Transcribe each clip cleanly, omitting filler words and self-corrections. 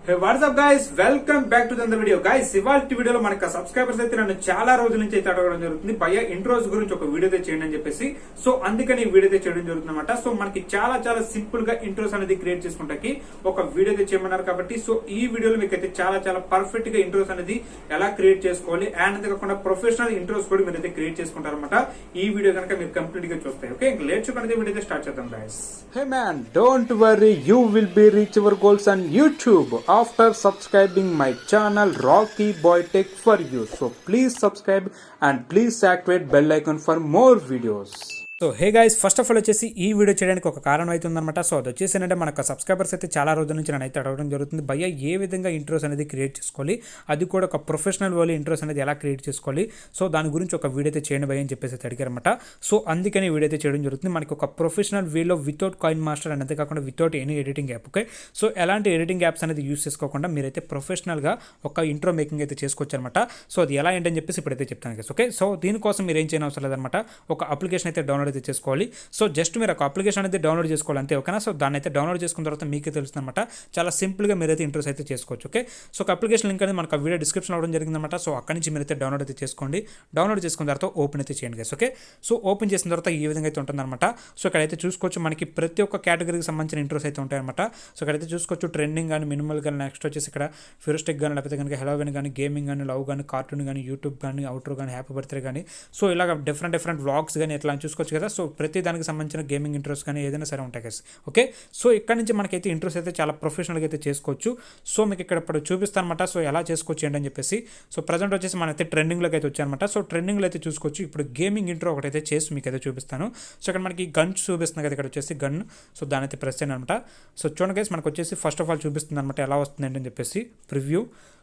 Hey, what's up guys? Welcome back to the other video. Guys, ఇవాల్టి వీడియోలో మనకి subscribers అయితే నన్ను చాలా రోజుల నుంచి అయితే అడగడం జరుగుతుంది. భయ్యా ఇంట్రోస్ గురించి ఒక వీడియో అయితే చేయండి అని చెప్పేసి. సో అందుకని ఈ వీడియో అయితే చేయడం జరుగుతుంది అన్నమాట. సో మనకి చాలా సింపుల్ గా ఇంట్రోస్ అనేది క్రియేట్ చేసుకుంటాకి ఒక వీడియో అయితే చేయమన్నారు కాబట్టి సో ఈ వీడియోలో మీకు అయితే చాలా పర్ఫెక్ట్ గా ఇంట్రోస్ అనేది ఎలా క్రియేట్ చేసుకోవాలి అండ్ అంతేకాకుండా ప్రొఫెషనల్ ఇంట్రోస్ కూడా మీరు అయితే క్రియేట్ చేసుకుంటారన్నమాట. ఈ వీడియో కనుక మీరు కంప్లీట్ గా చూస్తాయి. ఓకే, ఇంకా లేట్ చేయకుండా వీడియో అయితే స్టార్ట్ చేద్దాం guys. Hey man, don't worry, you will be reach your goals on YouTube after subscribing my channel Rocky Boy Tech for you. So please subscribe and please activate bell icon for more videos. So hey guys, first of all వచ్చేసి ఈ video చేయడానికి ఒక కారణం అయితే ఉందన్నమాట. So అది వచ్చేసి ఏంటంటే మనకు సబ్స్క్రైబర్స్ అయితే చాలా రోజుల నుంచి నన్ను అయితే అడగడం జరుగుతుంది. భయ్యా ఏ విధంగా ఇంట్రోస్ అనేది క్రియేట్ చేసుకోవాలి, అది కూడా ఒక ప్రొఫెషనల్ వాళ్ళు ఇంట్రోస్ అనేది ఎలా క్రియేట్ చేసుకోవాలి, సో దాని గురించి ఒక వీడియో అయితే చేయండి భయ్య అని చెప్పేసి అడిగారన్నమాట. సో అందుకని వీడియో అయితే చేయడం జరుగుతుంది. మనకి ఒక ప్రొఫెషనల్ వేలో వితౌట్ కాయిన్ మాస్టర్ అండ్ అంతేకాకుండా without any editing app. Okay, so ఎలాంటి ఎడిటింగ్ యాప్స్ అనేది యూస్ చేసుకోకుండా మీరైతే ప్రొఫెషనల్గా ఒక ఇంట్రో మేకింగ్ అయితే చేసుకోవచ్చు అనమాట. సో అది ఎలా ఏంటని చెప్పేసి ఇప్పుడైతే చెప్తాను గైస్. ఓకే, సో దీనికోసం మీరు ఏం చేయని అవసరం లేదనమాట. ఒక అప్లికేషన్ అయితే డౌన్లోడ్ అయితే చేసుకోవాలి. సో జస్ట్ మీరు ఒక అప్లికేషన్ అనేది డౌన్లోడ్ చేసుకోవాలి అంతే. ఓకేనా, సో దాన్ని అయితే డౌన్లోడ్ చేసుకున్న తర్వాత మీకే తెలుస్తుంది అనమాట. చాలా సింపుల్గా మీరైతే ఇంట్రోస్ అయితే చేసుకోవచ్చు. ఓకే, సో ఒక అప్లికేషన్ లింక్ అనేది మనకు వీడియో డిస్క్రిప్షన్ అవ్వడం జరిగిందన్నమాట. సో అక్కడి నుంచి మీరైతే డౌన్లోడ్ అయితే చేసుకోండి. డౌన్లోడ్ చేసుకున్న తర్వాత ఓపెన్ అయితే చేయండి గైస్. ఓకే, సో ఓపెన్ చేసిన తర్వాత ఈ విధంగా అయితే ఉంటుందన్నమాట. సో ఇక్కడైతే చూసుకోవచ్చు మనకి ప్రతి ఒక్క కేటగిరీకి సంబంధించిన ఇంట్రోస్ అయితే ఉంటాయన్నమాట. సో ఇక్కడైతే చూసుకోవచ్చు ట్రెండింగ్ కానీ, మినిమల్ కానీ, నెక్స్ట్ వచ్చేసి ఇక్కడ ఫ్యూరిస్టిక్ కానీ, లేకపోతే కనుక హెలోవిన్ కానీ, గేమింగ్ కానీ, లవ్ కానీ, కార్టూన్ కానీ, యూట్యూబ్ కానీ, అవుట్రో కానీ, హ్యాపీ బర్త్డే కానీ, సో ఇలాగ డిఫరెంట్ వ్లాగ్స్ కానీ ఇట్లా చూసుకోవచ్చు కదా. సో ప్రతి దానికి సంబంధించిన గేమింగ్ ఇంట్రోస్ కానీ ఏదైనా సరే ఉంటాయి గైస్. ఓకే, సో ఇక్కడ నుంచి మనకైతే ఇంట్రోస్ అయితే చాలా ప్రొఫెషనల్గా అయితే చేసుకోవచ్చు. సో మీకు ఇక్కడ ఇప్పుడు చూపిస్తాను అనమాట. సో ఎలా చేసుకోవచ్చు ఏంటని చెప్పేసి. సో ప్రజెంట్ వచ్చేసి మనైతే ట్రెండింగ్లోకి అయితే వచ్చాయన్నమాట. సో ట్రెండింగ్లో అయితే చూసుకోవచ్చు. ఇప్పుడు గేమింగ్ ఇంట్రో ఒకటైతే చేసి మీకు అయితే చూపిస్తాను. సో ఇక్కడ మనకి గన్ చూపిస్తుంది కదా, ఇక్కడ వచ్చేసి గన్. సో దాని అయితే ప్రెస్ చేయండి అనమాట. సో చూడండి గైస్, మనకు వచ్చేసి ఫస్ట్ ఆఫ్ ఆల్ చూపిస్తుంది అనమాట ఎలా వస్తుంది ఏంటని చెప్పేసి ప్రివ్యూ.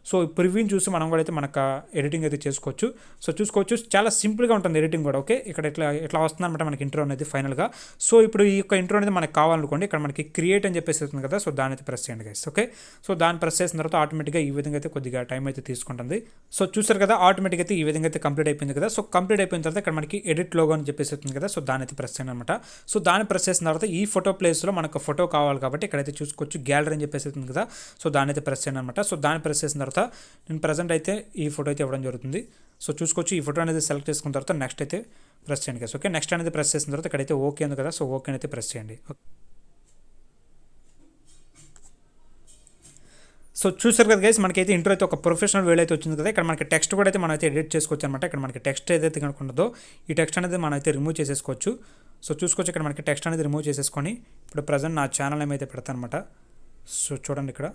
సో ఈ ప్రివ్యూని చూసి మనం కూడా అయితే మనకు ఎడిటింగ్ అయితే చేసుకోవచ్చు. సో చూసుకోవచ్చు చాలా సింపుల్గా ఉంటుంది ఎడిటింగ్ కూడా. ఓకే, ఇక్కడ ఇట్లా వస్తుంది అనమాట మనకి ఇంట్రో అనేది ఫైనల్గా. సో ఇప్పుడు ఈ యొక్క ఇంట్రో అనేది మనకు కావాలనుకోండి, ఇక్కడ మనకి క్రియేట్ అని చెప్పేసి వస్తుంది కదా. సో దాని అయితే ప్రెస్ చేయండి గైస్. ఓకే, సో దాన్ని ప్రెస్ చేసిన తర్వాత ఆటోమేటిక్గా ఈ విధంగా అయితే కొద్దిగా టైం అయితే తీసుకుంటుంది. సో చూసారు కదా, ఆటోమేటిక్గా అయితే ఈ విధంగా అయితే కంప్లీట్ అయిపోయింది కదా. సో కంప్లీట్ అయిపోయిన తర్వాత ఇక్కడ మనకి ఎడిట్ లోగో అని చెప్పేసి వస్తుంది కదా. సో దాని అయితే ప్రెస్ చేయండి అనమాట. సో దాన్ని ప్రెస్ చేసిన తర్వాత ఈ ఫోటో ప్లేస్లో మనకు ఫోటో కావాలి కాబట్టి ఇక్కడైతే చూసుకోవచ్చు గ్యాలరీ అని చెప్పేసి వస్తుంది కదా. సో దాని అయితే ప్రెస్ చేయండి అనమాట. సో దాన్ని ప్రెస్ చేసిన తర్వాత నేను ప్రజెంట్ అయితే ఈ ఫోటో అయితే ఇవ్వడం జరుగుతుంది. సో చూసుకోవచ్చు ఈ ఫోటో అనేది సెలెక్ట్ చేసుకున్న తర్వాత నెక్స్ట్ అయితే ప్రెస్ చేయండి గైస్. ఓకే, నెక్స్ట్ అనేది ప్రెస్ చేసిన తర్వాత ఇక్కడైతే ఓకే ఉంది కదా. సో ఓకే అయితే ప్రెస్ చేయండి. సో చూసారు కదా గైస్, మనకైతే ఇంట్రో అయితే ఒక ప్రొఫెషనల్ వేలో అయితే వచ్చింది కదా. ఇక్కడ మనకి టెక్స్ట్ కూడా అయితే మనం అయితే ఎడిట్ చేసుకోవచ్చు అనమాట. ఇక్కడ మనకి టెక్స్ట్ ఏదైతే కనుక ఉండదో ఈ టెక్స్ట్ అనేది మనం అయితే రిమూవ్ చేసేసుకోవచ్చు. సో చూసుకోవచ్చు ఇక్కడ మనకి టెక్స్ట్ అనేది రిమూవ్ చేసేసుకొని ఇప్పుడు ప్రజెంట్ నా ఛానల్ ఏమైతే పెడతాను అనమాట. సో చూడండి ఇక్కడ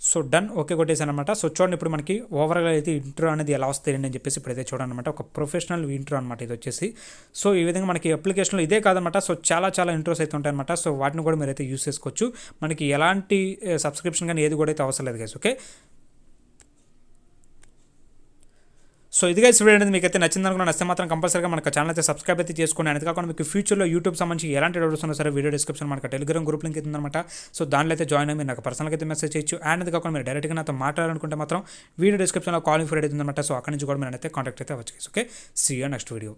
సో డన్ ఓకే కొట్టేసాను అనమాట. సో చూడండి ఇప్పుడు మనకి ఓవరాల్గా అయితే ఇంట్రో అనేది ఎలా వస్తాయి అని చెప్పేసి ఇప్పుడైతే చూడండి అనమాట. ఒక ప్రొఫెషనల్ ఇంట్రో అనమాట ఇది వచ్చేసి. సో ఈ విధంగా మనకి అప్లికేషన్లో ఇదే కాదనమాట. సో చాలా ఇంట్రోస్ అయితే ఉంటాయన్నమాట. సో వాటిని కూడా మీరైతే యూస్ చేసుకోవచ్చు. మనకి ఎలాంటి సబ్స్క్రిప్షన్ కానీ ఏది కూడా అయితే అవసరం లేదు గైస్. ఓకే, సో ఇది గైస్ వీడియో అనేది మీకు అయితే నచ్చింది అనుకున్నా. నచ్చితే మాత్రం కంపల్సరీగా మనకు ఛానల్ అయితే సబ్స్క్రైబ్ అయితే చేసుకోండి. అంతే కాకుండా మీకు ఫ్యూచర్లో యూట్యూబ్ సంబంధించి ఎలాంటి డౌట్స్ ఉన్నా సరే వీడియో డిస్క్రిప్షన్ మనకు టెలిగ్రామ్ గ్రూప్ లింక్ ఉందన్నమాట. సో దానిలో అయితే జాయిన్ అయ్యి మీరు నాకు పర్సనల్గా అయితే మెసేజ్ చేయొచ్చు. అండ్ అది కాకుండా మీరు డైరెక్ట్గా నాతో మాట్లాడాలనుకుంటే మాత్రం వీడియో డిస్క్రిప్షన్లో కాలింగ్ ఫర్ అయితే ఉందన్నమాట. సో అక్కడి నుంచి కూడా మీరు అయితే కాంటాక్ట్ అయితే అవ్వచ్చు. Okay, see you next video.